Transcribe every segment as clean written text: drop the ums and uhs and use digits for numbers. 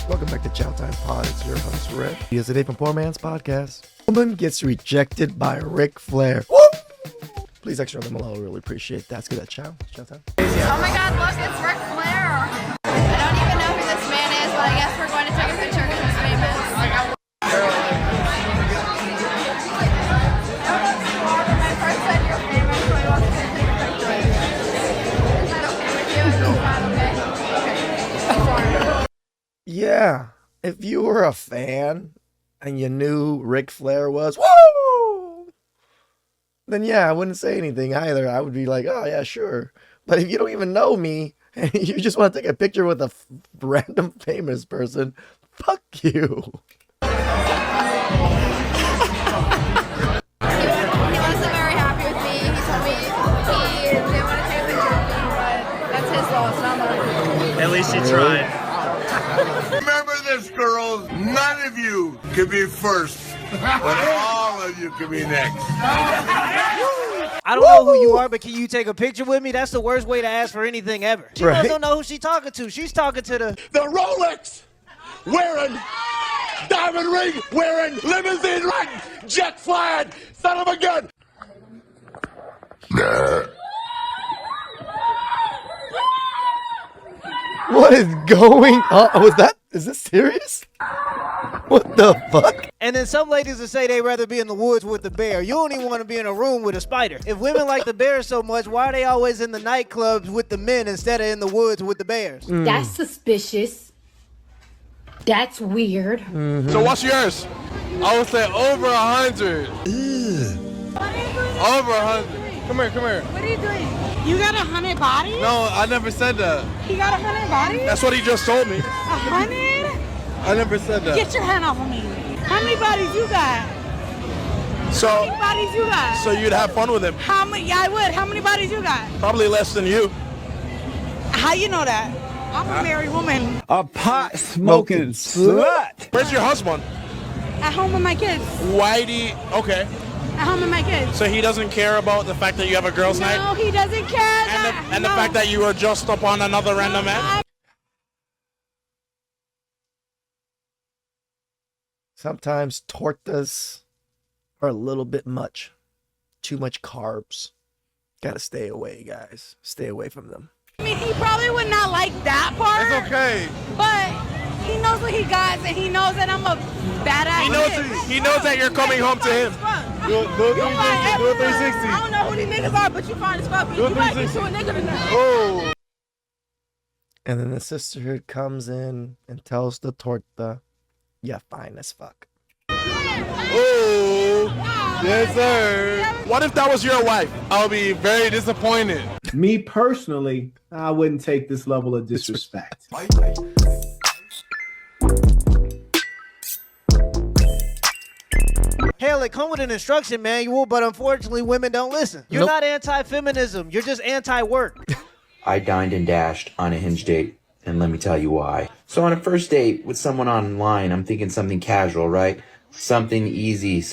Welcome back to TheChowTimePod. It's your host, Rick. He is a Dave from Poor Man's Podcast. Woman gets rejected by Ric Flair. Woo! Please extra them below. I really appreciate that. Let's get that chow. Time. Oh my god, look, it's Ric Flair. I don't even know who this man is, but I guess we're going to take a picture because he's famous. My friend said you're famous, so he wants to take a picture. Is that okay with you? Is that okay? Yeah. If you were a fan and you knew Ric Flair was, woo! Then yeah, I wouldn't say anything either. I would be like, oh yeah, sure. But if you don't even know me and you just want to take a picture with a random famous person, fuck you. He wasn't very happy with me. He told me he didn't want to take a picture with me, but that's his loss, not mine. At least you tried. Remember this, girls. None of you can be first, but all of you can be next. I don't know who you are, but can you take a picture with me? That's the worst way to ask for anything ever. She Right. don't know who she's talking to. She's talking to the Rolex wearing, diamond ring wearing, limousine riding, jet flying, son of a gun. What is going on? Is this serious? What the fuck? And then some ladies will say they'd rather be in the woods with the bear. You don't even want to be in a room with a spider. If women like the bears so much, why are they always in the nightclubs with the men instead of in the woods with the bears? That's suspicious. That's weird. So what's yours? I would say over 100. Over 100. Come here. What are you doing? You got 100 bodies? No, I never said that. He got 100 bodies? That's what he just told me. 100? I never said that. Get your hand off of me. How many bodies you got? How many bodies you got? So you'd have fun with him? How many? Yeah, I would. How many bodies you got? Probably less than you. How you know that? I'm a married woman. A pot smoking slut. Where's your husband? At home with my kids. Okay. At home with my kids. So he doesn't care about the fact that you have a girls' night? No, he doesn't care. And the fact that you were just upon another random man? Sometimes tortas are a little bit much. Too much carbs. Gotta stay away, guys. Stay away from them. I mean, he probably would not like that part. It's okay. But he knows what he got, and he knows that I'm a badass. He knows that you're coming home to him. Do a 360. I don't know who these niggas are, but you fine as fuck. You might get to a nigga tonight. Oh. And then the sisterhood comes in and tells the torta, yeah, fine as fuck. Oh. Yes, sir. What if that was your wife? I'll be very disappointed. Me personally, I wouldn't take this level of disrespect. Hell, it come with an instruction manual, but unfortunately women don't listen. You're not anti-feminism. You're just anti-work. I dined and dashed on a Hinge date, and let me tell you why. So on a first date with someone online, I'm thinking something casual, right? Something easy,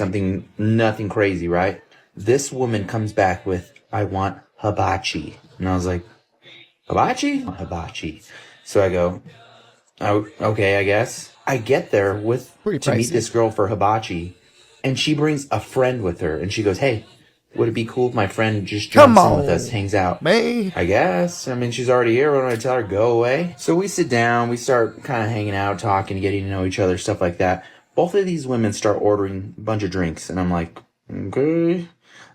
nothing crazy, right? This woman comes back with, I want hibachi. And I was like, hibachi? Hibachi. So I go, oh, okay, I guess. I get there to meet this girl for hibachi, and she brings a friend with her, and she goes, hey, would it be cool if my friend just jumps in with us, hangs out? Man. I guess. I mean, she's already here. What do I tell her? Go away? So we sit down. We start kind of hanging out, talking, getting to know each other, stuff like that. Both of these women start ordering a bunch of drinks. And I'm like, okay.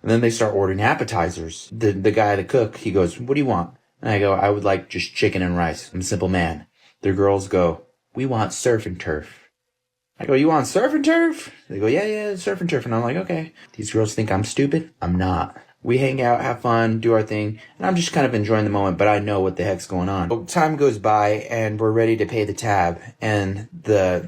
And then they start ordering appetizers. The guy, the cook, he goes, what do you want? And I go, I would like just chicken and rice. I'm a simple man. Their girls go, we want surf and turf. I go, you want surf and turf? They go, yeah, surf and turf. And I'm like, okay. These girls think I'm stupid. I'm not. We hang out, have fun, do our thing. And I'm just kind of enjoying the moment, but I know what the heck's going on. So time goes by, and we're ready to pay the tab. And the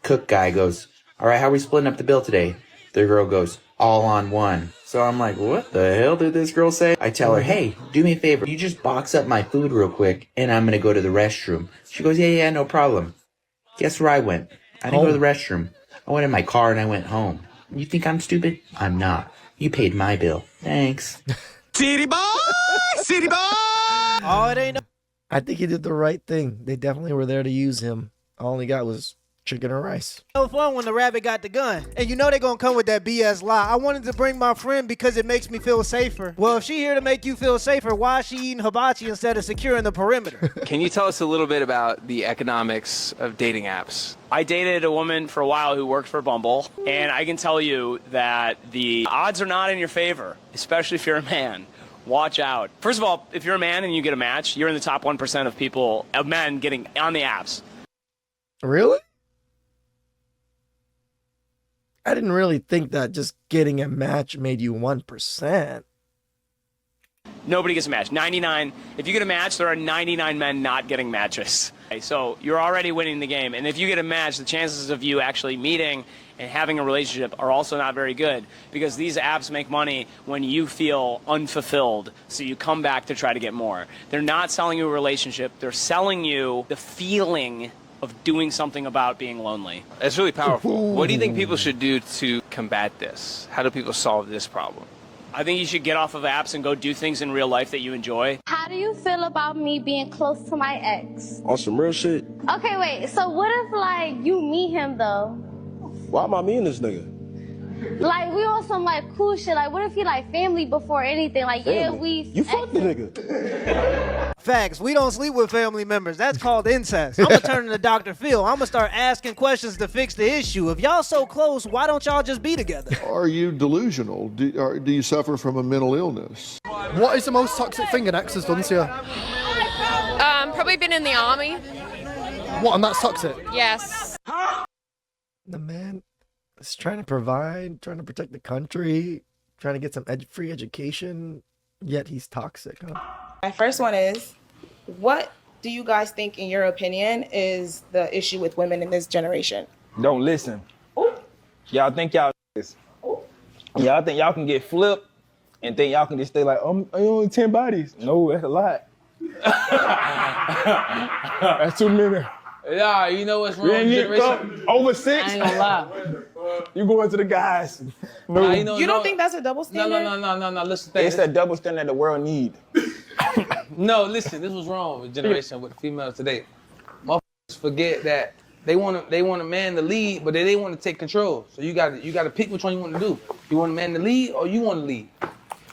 cook guy goes, all right, how are we splitting up the bill today? The girl goes, all on one. So I'm like, what the hell did this girl say? I tell her, hey, do me a favor. You just box up my food real quick, and I'm going to go to the restroom. She goes, yeah, no problem. Guess where I went? I didn't go to the restroom. I went in my car and I went home. You think I'm stupid? I'm not. You paid my bill. Thanks. City boy! City boy! Oh, it ain't. I think he did the right thing. They definitely were there to use him. All he got was chicken and rice. So fun when the rabbit got the gun. And you know they're gonna come with that BS lie. I wanted to bring my friend because it makes me feel safer. Well, if she here to make you feel safer, why is she eating hibachi instead of securing the perimeter? Can you tell us a little bit about the economics of dating apps? I dated a woman for a while who worked for Bumble, and I can tell you that the odds are not in your favor, especially if you're a man. Watch out. First of all, if you're a man and you get a match, you're in the top 1% of men getting on the apps. Really? I didn't really think that just getting a match made you 1%. Nobody gets a match. 99. If you get a match, there are 99 men not getting matches. Okay, so you're already winning the game. And if you get a match, the chances of you actually meeting and having a relationship are also not very good, because these apps make money when you feel unfulfilled. So you come back to try to get more. They're not selling you a relationship. They're selling you the feeling of doing something about being lonely. It's really powerful. What do you think people should do to combat this? How do people solve this problem? I think you should get off of apps and go do things in real life that you enjoy. How do you feel about me being close to my ex? On some real shit. Okay, wait. So what if, like, you meet him, though? Why am I meeting this nigga? Like, we on some, like, cool shit. Like, what if he, like, family before anything? Like, Family? yeah, we... You fucked the nigga. Facts. We don't sleep with family members. That's called incest. I'm gonna turn into Dr. Phil. I'm gonna start asking questions to fix the issue. If y'all so close, why don't y'all just be together? Are you delusional? Do you suffer from a mental illness? What is the most toxic thing an ex has done to you? Probably been in the army. What, and that's toxic? Yes. The man is trying to provide, trying to protect the country, trying to get some free education, yet he's toxic, huh? My first one is, what do you guys think, in your opinion, is the issue with women in this generation? Don't listen. Y'all think y'all y'all think y'all can get flipped and think y'all can just stay like, oh, I only 10 bodies. No, that's a lot. That's too many. Yeah, you know what's wrong with generation? Over 6? I ain't gonna lie. You going to the guys. No. Nah, you don't think that's a double standard? No. Listen, it's that double standard the world need. No, listen, this was wrong with generation with females today. Motherfuckers forget that they want a man to lead, but they want to take control. So you got to pick which one you want to do. You want a man to lead, or you want to lead.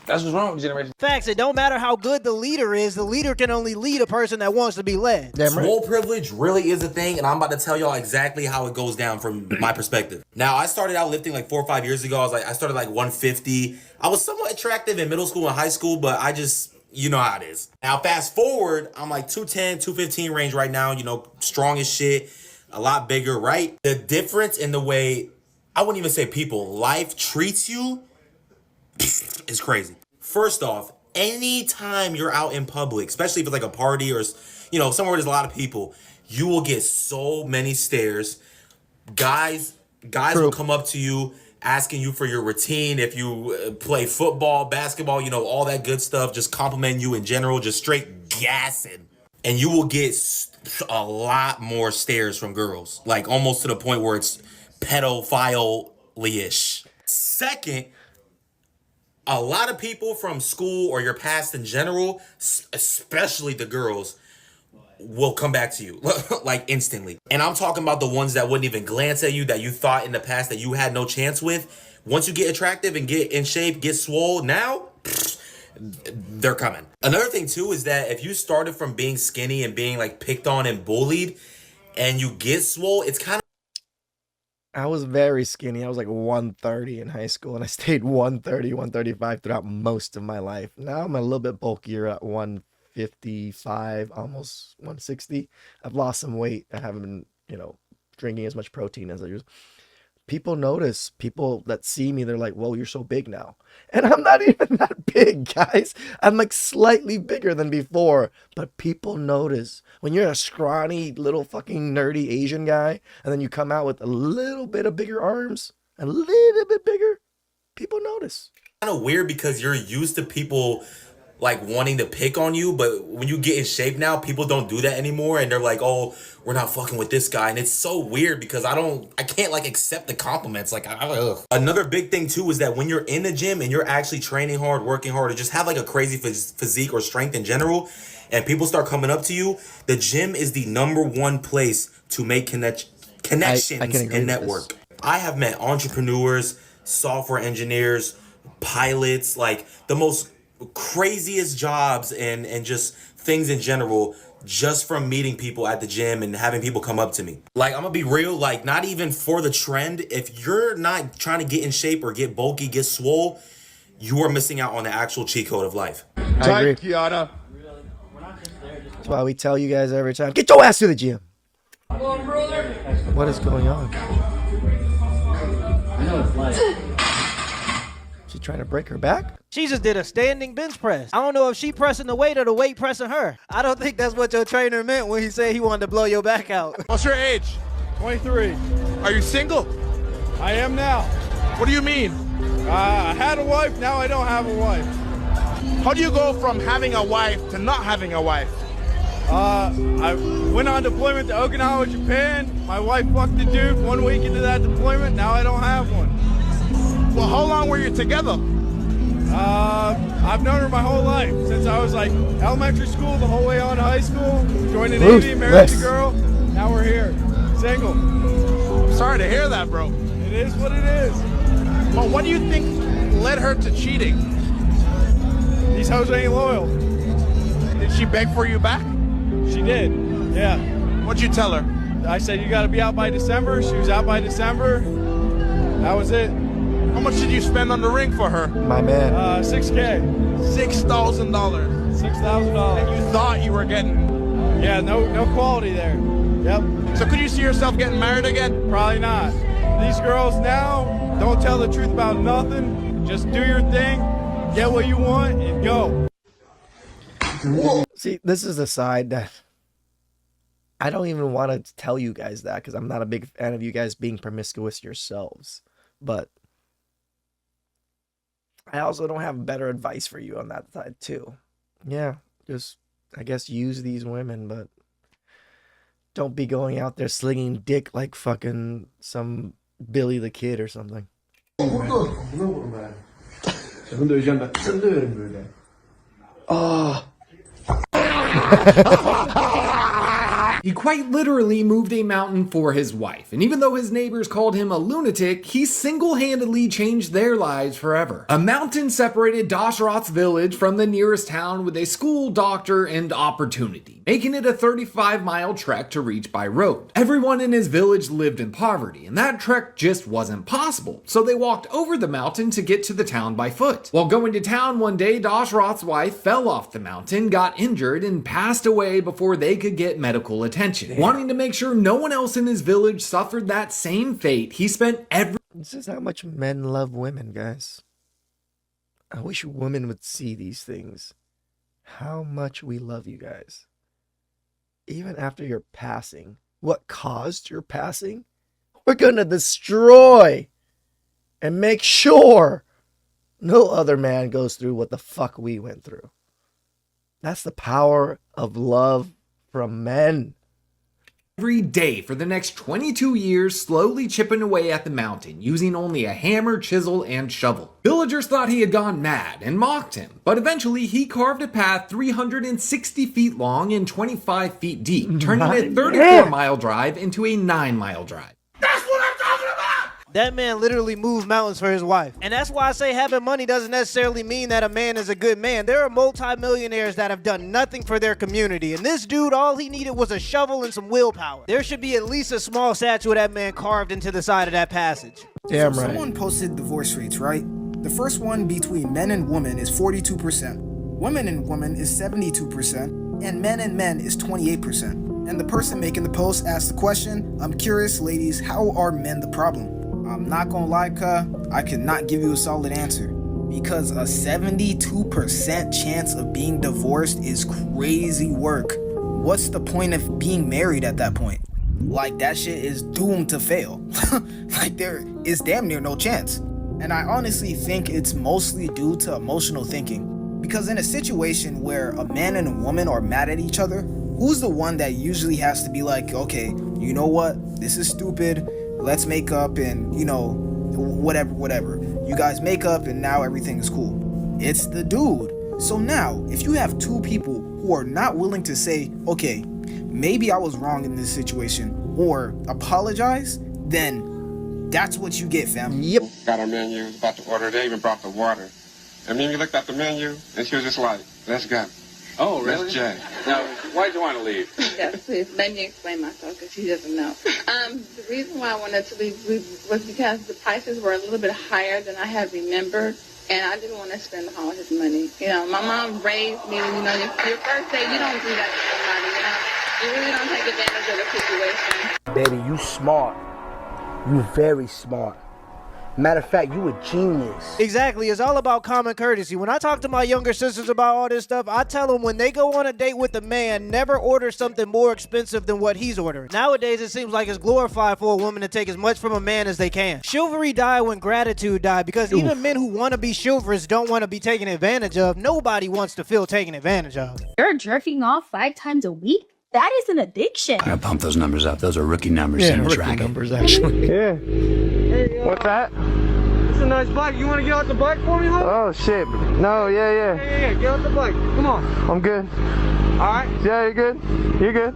That's what's wrong with generation. Facts. It don't matter how good the leader is. The leader can only lead a person that wants to be led. Damn right. Swole privilege really is a thing, and I'm about to tell y'all exactly how it goes down from my perspective. Now, I started out lifting like 4 or 5 years ago. I started like 150. I was somewhat attractive in middle school and high school, but I just, you know how it is. Now, fast forward, I'm like 210, 215 range right now, strong as shit, a lot bigger, right? The difference in the way, I wouldn't even say people, life treats you is crazy. First off, anytime you're out in public, especially if it's like a party or, somewhere where there's a lot of people, you will get so many stares. Guys will come up to you asking you for your routine. If you play football, basketball, all that good stuff, just compliment you in general, just straight gassing. And you will get a lot more stares from girls, like almost to the point where it's pedophile-ish. Second, a lot of people from school or your past in general, especially the girls, will come back to you like instantly. And I'm talking about the ones that wouldn't even glance at you, that you thought in the past that you had no chance with. Once you get attractive and get in shape, get swole, now they're coming. Another thing too is that if you started from being skinny and being like picked on and bullied and you get swole, it's kind of, I was very skinny. I was like 130 in high school, and I stayed 130, 135 throughout most of my life. Now I'm a little bit bulkier at 155, almost 160. I've lost some weight. I haven't been, drinking as much protein as I used. People notice. People that see me, they're like, whoa, you're so big now. And I'm not even that big, guys. I'm like slightly bigger than before. But people notice. When you're a scrawny, little fucking nerdy Asian guy, and then you come out with a little bit of bigger arms, a little bit bigger, people notice. kind of weird because you're used to people like wanting to pick on you, but when you get in shape now, people don't do that anymore, and they're like, oh, we're not fucking with this guy. And it's so weird because I can't like accept the compliments. Like, another big thing too is that when you're in the gym and you're actually training hard, working hard, or just have like a crazy physique or strength in general, and people start coming up to you, the gym is the #1 place to make connections and network. I have met entrepreneurs, software engineers, pilots, like the most craziest jobs and just things in general, just from meeting people at the gym and having people come up to me. Like, I'm gonna be real, like, not even for the trend. If you're not trying to get in shape or get bulky, get swole, you are missing out on the actual cheat code of life. I agree. Kiana. That's why we tell you guys every time, get your ass to the gym. What is going on? She trying to break her back? She just did a standing bench press. I don't know if she pressing the weight or the weight pressing her. I don't think that's what your trainer meant when he said he wanted to blow your back out. What's your age? 23. Are you single? I am now. What do you mean? I had a wife, now I don't have a wife. How do you go from having a wife to not having a wife? I went on deployment to Okinawa, Japan. My wife fucked the dude 1 week into that deployment. Now I don't have one. Well, how long were you together? I've known her my whole life. Since I was like elementary school, the whole way on to high school. Joined the Navy, married the girl. Now we're here. Single. I'm sorry to hear that, bro. It is what it is. But what do you think led her to cheating? These hoes ain't loyal. Did she beg for you back? She did, yeah. What'd you tell her? I said, you gotta be out by December. She was out by December. That was it. How much did you spend on the ring for her? My man. $6,000. $6,000. $6,000. And you thought you were getting... Yeah, no quality there. Yep. So could you see yourself getting married again? Probably not. These girls now don't tell the truth about nothing. Just do your thing, get what you want, and go. See, this is a side that I don't even want to tell you guys that because I'm not a big fan of you guys being promiscuous yourselves. But I also don't have better advice for you on that side too. Yeah, just, I guess, use these women, but don't be going out there slinging dick like fucking some Billy the Kid or something. Oh. He quite literally moved a mountain for his wife, and even though his neighbors called him a lunatic, he single-handedly changed their lives forever. A mountain separated Dashrath's village from the nearest town with a school, doctor, and opportunity, making it a 35-mile trek to reach by road. Everyone in his village lived in poverty, and that trek just wasn't possible, so they walked over the mountain to get to the town by foot. While going to town one day, Dashrath's wife fell off the mountain, got injured, and passed away before they could get medical attention. Damn. Wanting to make sure no one else in his village suffered that same fate, he spent every... This is how much men love women, guys. I wish women would see these things. How much we love you guys. Even after your passing. What caused your passing? We're gonna destroy and make sure no other man goes through what the fuck we went through. That's the power of love from men. Every day for the next 22 years, slowly chipping away at the mountain, using only a hammer, chisel, and shovel. Villagers thought he had gone mad and mocked him, but eventually he carved a path 360 feet long and 25 feet deep, turning a 34-mile drive into a 9-mile drive. That man literally moved mountains for his wife. And that's why I say having money doesn't necessarily mean that a man is a good man. There are multi-millionaires that have done nothing for their community. And this dude, all he needed was a shovel and some willpower. There should be at least a small statue of that man carved into the side of that passage. Damn right. Someone posted divorce rates, right? The first one between men and women is 42%. Women and women is 72%. And men is 28%. And the person making the post asked the question, I'm curious, ladies, how are men the problem? I'm not gonna lie, I cannot give you a solid answer. Because a 72% chance of being divorced is crazy work. What's the point of being married at that point? Like, that shit is doomed to fail. Like, there is damn near no chance. And I honestly think it's mostly due to emotional thinking. Because in a situation where a man and a woman are mad at each other, who's the one that usually has to be like, okay, you know what? This is stupid. Let's make up and, you know, whatever. You guys make up and now everything is cool. It's the dude. So now, if you have two people who are not willing to say, okay, maybe I was wrong in this situation, or apologize, then that's what you get, fam. Yep. Got our menu, about to order. They even brought the water. And then we looked at the menu, and she was just like, let's go. Oh, really? That's Jay. Now, why did you want to leave? Yes, please. Let me explain myself because she doesn't know. The reason why I wanted to leave was because the prices were a little bit higher than I had remembered, and I didn't want to spend all his money. You know, my mom raised me, you know, your first day, you don't do that to somebody, you know. You really don't take advantage of the situation. Baby, you smart. You very smart. Matter of fact, you a genius. Exactly. It's all about common courtesy. When I talk to my younger sisters about all this stuff, I tell them when they go on a date with a man, never order something more expensive than what he's ordering. Nowadays, it seems like it's glorified for a woman to take as much from a man as they can. Chivalry died when gratitude died because even men who want to be chivalrous don't want to be taken advantage of. Nobody wants to feel taken advantage of. You're jerking off 5 times a week? That is an addiction. I pump those numbers up. Those are rookie numbers. Yeah, rookie numbers, actually. Yeah. What's that? It's a nice bike. You want to get out the bike for me, huh? Oh, shit. No, yeah. Yeah. Get out the bike. Come on. I'm good. All right. Yeah, you're good. You're good.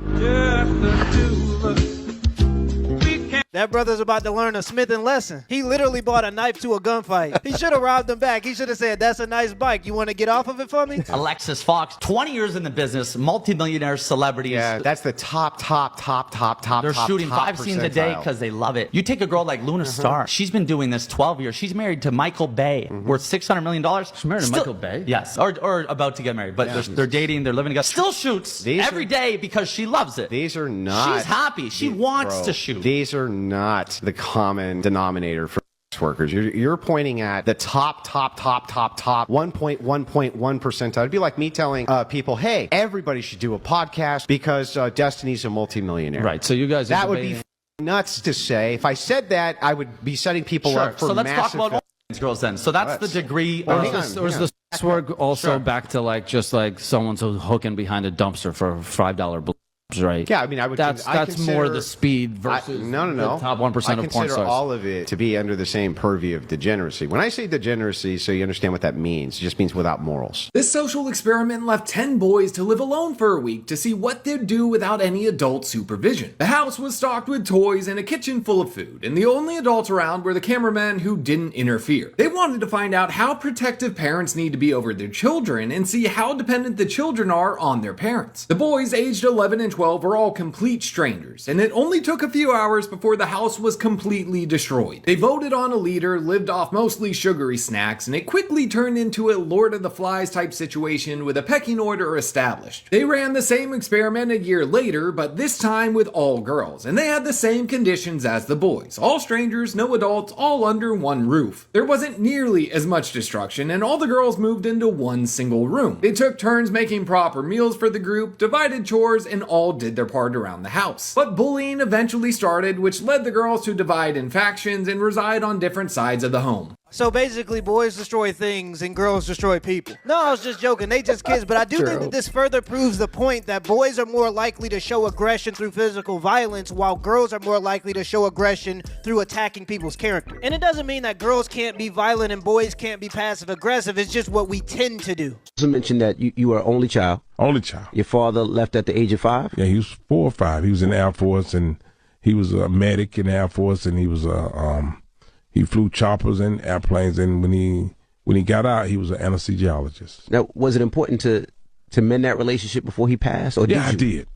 That brother's about to learn a smithing lesson. He literally bought a knife to a gunfight. He should have robbed him back. He should have said, that's a nice bike. You want to get off of it for me? Alexis Fox, 20 years in the business, multimillionaire celebrities. Yeah, that's the top. They're shooting 5 scenes a day because they love it. You take a girl like Luna Star. She's been doing this 12 years. She's married to Michael Bay, worth $600 million. She's married to Michael Bay? Yes, or about to get married. But they're dating, they're living together. Still shoots every day because she loves it. These are not. She's happy. She wants to shoot. These are not the common denominator for workers. You're pointing at the top 1.1%. It'd be like me telling people, hey, everybody should do a podcast because Destiny's a multimillionaire. Right. So you guys, that would be nuts to say. If I said that, I would be setting people up for so let's massive talk about these girls then. So that's the degree. Or is the sex work also back to like just like someone's hooking behind a dumpster for $5 right? Yeah, I mean, that's more the speed versus the top 1% of porn stars. I consider all of it to be under the same purview of degeneracy. When I say degeneracy, so you understand what that means, it just means without morals. This social experiment left 10 boys to live alone for a week to see what they'd do without any adult supervision. The house was stocked with toys and a kitchen full of food, and the only adults around were the cameramen who didn't interfere. They wanted to find out how protective parents need to be over their children and see how dependent the children are on their parents. The boys aged 11 and 12 were all complete strangers, and it only took a few hours before the house was completely destroyed. They voted on a leader, lived off mostly sugary snacks, and it quickly turned into a Lord of the Flies type situation with a pecking order established. They ran the same experiment a year later, but this time with all girls, and they had the same conditions as the boys. All strangers, no adults, all under one roof. There wasn't nearly as much destruction, and all the girls moved into one single room. They took turns making proper meals for the group, divided chores, and all did their part around the house. But bullying eventually started, which led the girls to divide in factions and reside on different sides of the home. So basically, boys destroy things and girls destroy people. No, I was just joking. They just kids. But I do think that this further proves the point that boys are more likely to show aggression through physical violence, while girls are more likely to show aggression through attacking people's character. And it doesn't mean that girls can't be violent and boys can't be passive aggressive. It's just what we tend to do. You mentioned that you were only child. Only child. Your father left at the age of 5? Yeah, he was 4 or 5. He was in the Air Force, and he was a medic in the Air Force, and he was he flew choppers and airplanes, and when he got out, he was an anesthesiologist. Now, was it important to mend that relationship before he passed? Or I did.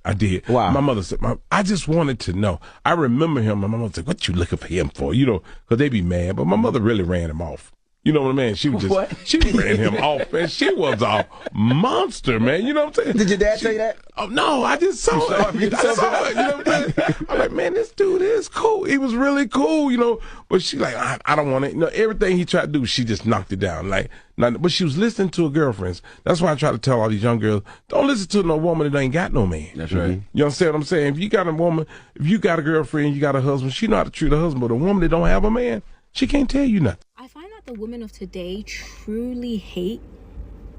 Wow. My mother said, I just wanted to know. I remember him, and my mother said, what you looking for him for? You know, because they be mad, but my mother really ran him off. You know what I mean? She was just, she ran him off, and she was a monster, man. You know what I'm saying? Did your dad say that? Oh, no, I just saw it. I saw it. You know what I'm saying? I'm like, man, this dude is cool. He was really cool, you know. But she like, I don't want it. You know, everything he tried to do, she just knocked it down. Like, but she was listening to her girlfriends. That's why I try to tell all these young girls, don't listen to no woman that ain't got no man. That's right. You understand what I'm saying? If you got a woman, if you got a girlfriend, you got a husband, she know how to treat her husband. But a woman that don't have a man, she can't tell you nothing. I find that the women of today truly hate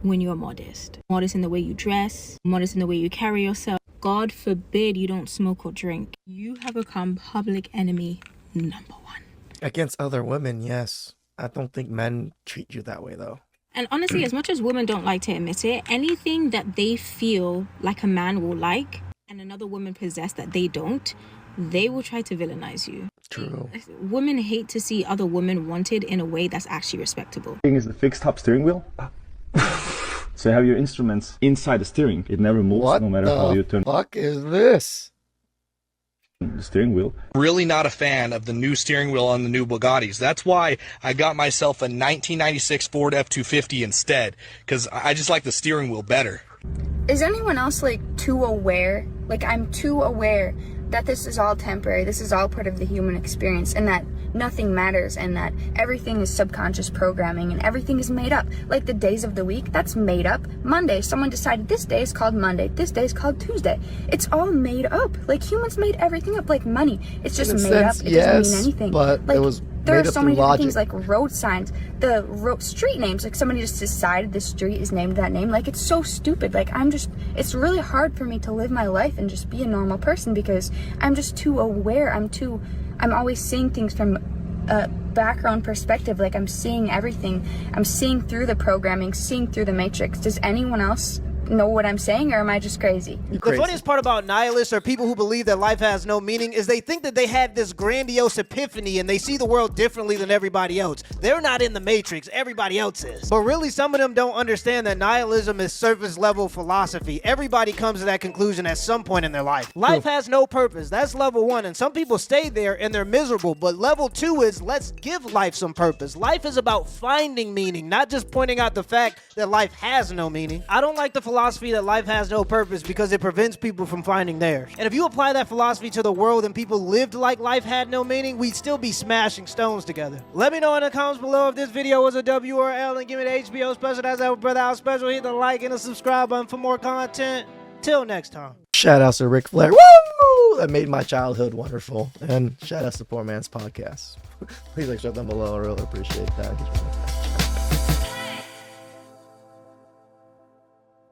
when you're modest. Modest in the way you dress, modest in the way you carry yourself. God forbid you don't smoke or drink. You have become public enemy number one. Against other women, yes. I don't think men treat you that way, though. And honestly, as much as women don't like to admit it, anything that they feel like a man will like and another woman possess that they don't, they will try to villainize you. True. Women hate to see other women wanted in a way that's actually respectable. Thing is the fixed top steering wheel. So you have your instruments inside the steering. It never moves no matter how you turn. What the fuck is this? The steering wheel. Really not a fan of the new steering wheel on the new Bugattis. That's why I got myself a 1996 Ford F-250 instead, because I just like the steering wheel better. Is anyone else like too aware? Like I'm too aware that this is all temporary, this is all part of the human experience, and that nothing matters, and that everything is subconscious programming, and everything is made up. Like the days of the week, that's made up. Monday, someone decided this day is called Monday, this day is called Tuesday. It's all made up. Like humans made everything up, like money. It's just made up. It doesn't mean anything. But like, it was there made are up so through many different logic. things like road signs, the street names. Like somebody just decided this street is named that name. Like it's so stupid. Like it's really hard for me to live my life and just be a normal person because I'm just too aware. I'm always seeing things from a background perspective. Like I'm seeing everything. I'm seeing through the programming, seeing through the matrix. Does anyone else know what I'm saying, or am I just crazy? The funniest part about nihilists or people who believe that life has no meaning is they think that they had this grandiose epiphany and they see the world differently than everybody else. They're not in the matrix, everybody else is. But really, some of them don't understand that nihilism is surface level philosophy. Everybody comes to that conclusion at some point in their life. Life has no purpose. That's level 1, and some people stay there and they're miserable. But level 2 is let's give life some purpose. Life is about finding meaning, not just pointing out the fact that life has no meaning. I don't like the philosophy that life has no purpose because it prevents people from finding theirs. And if you apply that philosophy to the world and people lived like life had no meaning, we'd still be smashing stones together. Let me know in the comments below if this video was a W or L, and give me the HBO special. That's our brother out special. Hit the like and the subscribe button for more content. Till next time. Shout outs to Ric Flair. Woo! That made my childhood wonderful. And shout outs to Poor Man's Podcast. Please like, shut them below. I really appreciate that.